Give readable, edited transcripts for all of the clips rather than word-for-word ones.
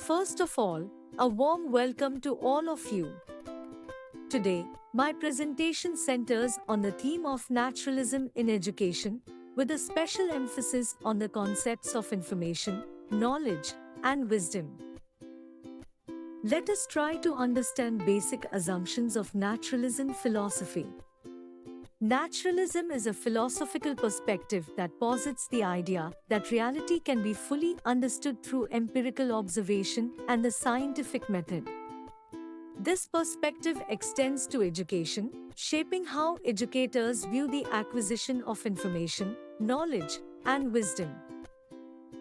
First of all, a warm welcome to all of you. Today, my presentation centers on the theme of naturalism in education, with a special emphasis on the concepts of information, knowledge, and wisdom. Let us try to understand basic assumptions of naturalism philosophy. Naturalism is a philosophical perspective that posits the idea that reality can be fully understood through empirical observation and the scientific method. This perspective extends to education, shaping how educators view the acquisition of information, knowledge, and wisdom.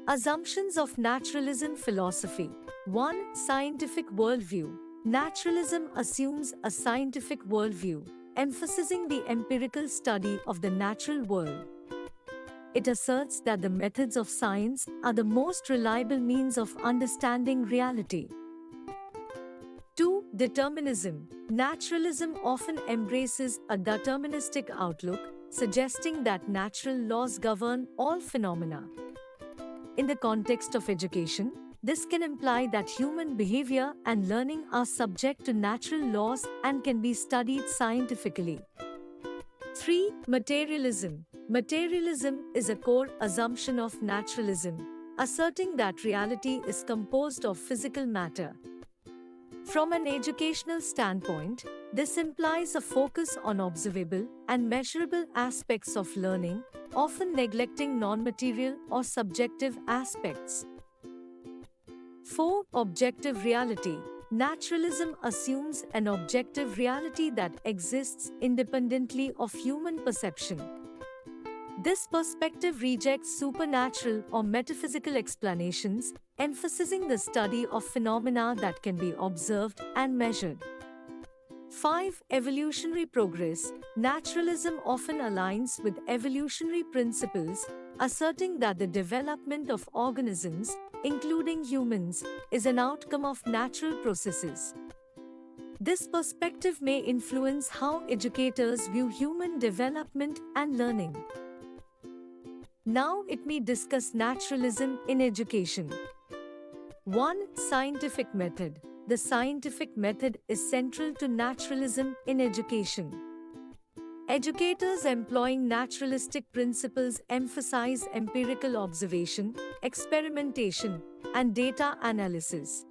Assumptions of naturalism philosophy. 1. Scientific worldview. Naturalism assumes a scientific worldview, emphasizing the empirical study of the natural world. It asserts that the methods of science are the most reliable means of understanding reality. 2. Determinism. Naturalism often embraces a deterministic outlook, suggesting that natural laws govern all phenomena. In the context of education, this can imply that human behavior and learning are subject to natural laws and can be studied scientifically. 3. Materialism. Materialism is a core assumption of naturalism, asserting that reality is composed of physical matter. From an educational standpoint, this implies a focus on observable and measurable aspects of learning, often neglecting non-material or subjective aspects. 4. Objective reality. Naturalism assumes an objective reality that exists independently of human perception. This perspective rejects supernatural or metaphysical explanations, emphasizing the study of phenomena that can be observed and measured. 5. Evolutionary progress. Naturalism often aligns with evolutionary principles, asserting that the development of organisms, including humans, is an outcome of natural processes. This perspective may influence how educators view human development and learning. Now let me discuss naturalism in education. 1. Scientific method. The scientific method is central to naturalism in education. Educators employing naturalistic principles emphasize empirical observation, experimentation, and data analysis.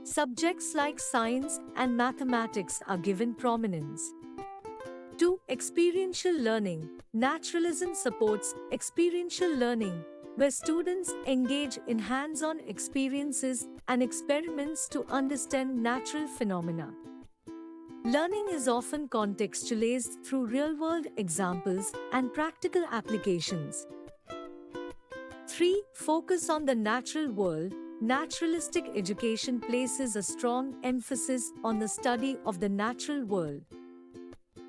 Subjects like science and mathematics are given prominence. 2. Experiential learning. Naturalism supports experiential learning, where students engage in hands-on experiences and experiments to understand natural phenomena. Learning is often contextualized through real-world examples and practical applications. 3. Focus on the natural world. Naturalistic education places a strong emphasis on the study of the natural world.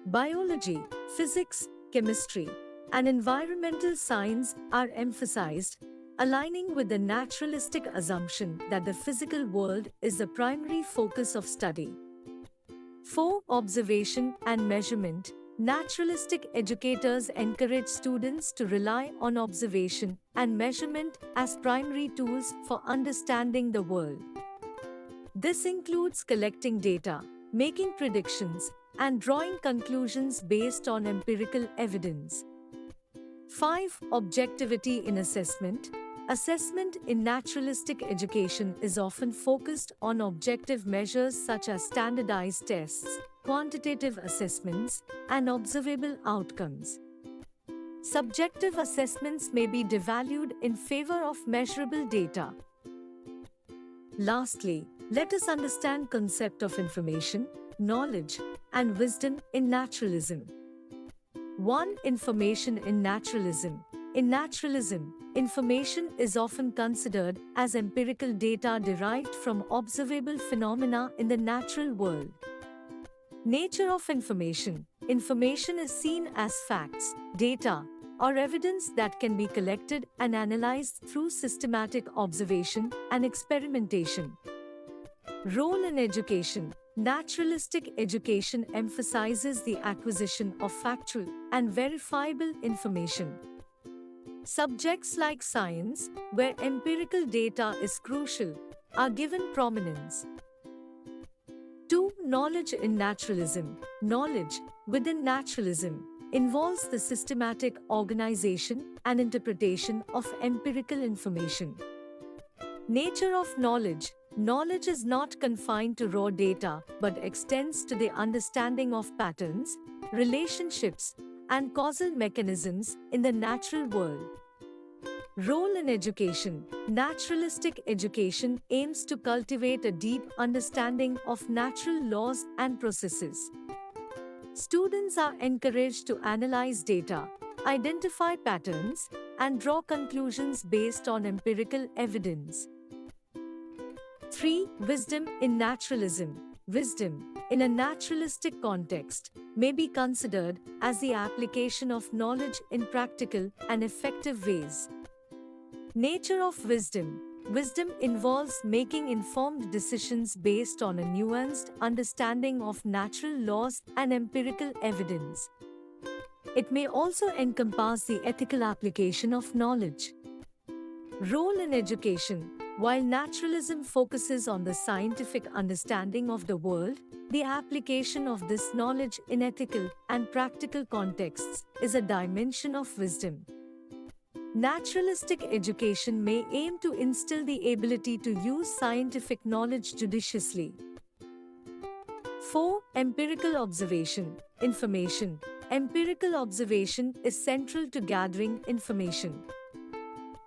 Biology, physics, chemistry, and environmental science are emphasized, aligning with the naturalistic assumption that the physical world is the primary focus of study. 4. Observation and measurement. Naturalistic educators encourage students to rely on observation and measurement as primary tools for understanding the world. This includes collecting data, making predictions, and drawing conclusions based on empirical evidence. 5. Objectivity in assessment. Assessment in naturalistic education is often focused on objective measures such as standardized tests, quantitative assessments, and observable outcomes. Subjective assessments may be devalued in favor of measurable data. Lastly, let us understand the concept of information, knowledge, and wisdom in naturalism. 1. Information in naturalism. In naturalism, information is often considered as empirical data derived from observable phenomena in the natural world. Nature of information. Information is seen as facts, data, or evidence that can be collected and analyzed through systematic observation and experimentation. Role in education. Naturalistic education emphasizes the acquisition of factual and verifiable information. Subjects like science, where empirical data is crucial, are given prominence. 2. Knowledge in naturalism. Knowledge within naturalism involves the systematic organization and interpretation of empirical information. Nature of knowledge. Knowledge is not confined to raw data but extends to the understanding of patterns, relationships, and causal mechanisms in the natural world. Role in education. Naturalistic education aims to cultivate a deep understanding of natural laws and processes. Students are encouraged to analyze data, identify patterns, and draw conclusions based on empirical evidence. 3. Wisdom in naturalism. Wisdom, in a naturalistic context, may be considered as the application of knowledge in practical and effective ways. Nature of wisdom. Wisdom involves making informed decisions based on a nuanced understanding of natural laws and empirical evidence. It may also encompass the ethical application of knowledge. Role in education. While naturalism focuses on the scientific understanding of the world, the application of this knowledge in ethical and practical contexts is a dimension of wisdom. Naturalistic education may aim to instill the ability to use scientific knowledge judiciously. 4. Empirical observation. Information. Empirical observation is central to gathering information.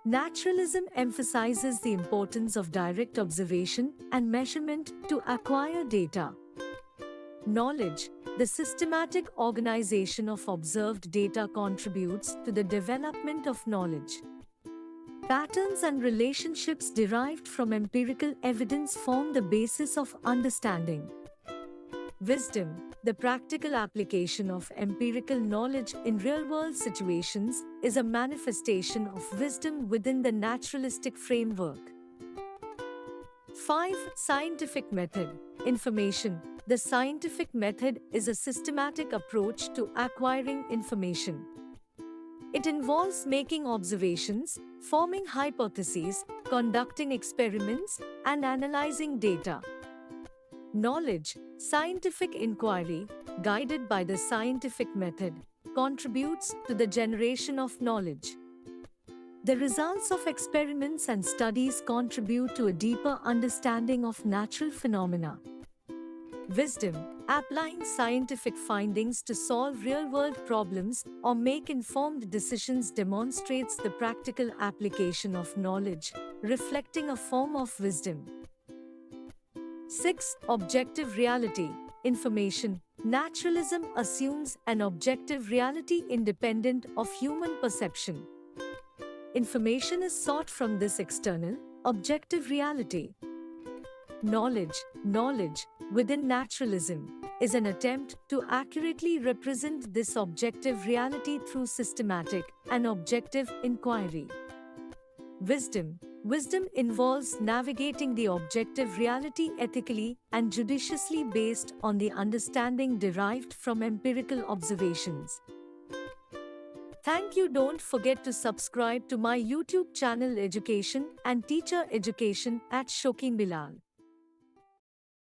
Naturalism emphasizes the importance of direct observation and measurement to acquire data. Knowledge. The systematic organization of observed data contributes to the development of knowledge. Patterns and relationships derived from empirical evidence form the basis of understanding. Wisdom. The practical application of empirical knowledge in real-world situations is a manifestation of wisdom within the naturalistic framework. 5. Scientific method. Information. The scientific method is a systematic approach to acquiring information. It involves making observations, forming hypotheses, conducting experiments, and analyzing data. Knowledge. Scientific inquiry, guided by the scientific method, contributes to the generation of knowledge. The results of experiments and studies contribute to a deeper understanding of natural phenomena. Wisdom. Applying scientific findings to solve real-world problems or make informed decisions demonstrates the practical application of knowledge, reflecting a form of wisdom. 6. Objective reality. Information. Naturalism assumes an objective reality independent of human perception. Information is sought from this external, objective reality. Knowledge within naturalism is an attempt to accurately represent this objective reality through systematic and objective inquiry. Wisdom involves navigating the objective reality ethically and judiciously based on the understanding derived from empirical observations. Thank you. Don't forget to subscribe to my YouTube channel Education and Teacher Education at Shoki Bilal.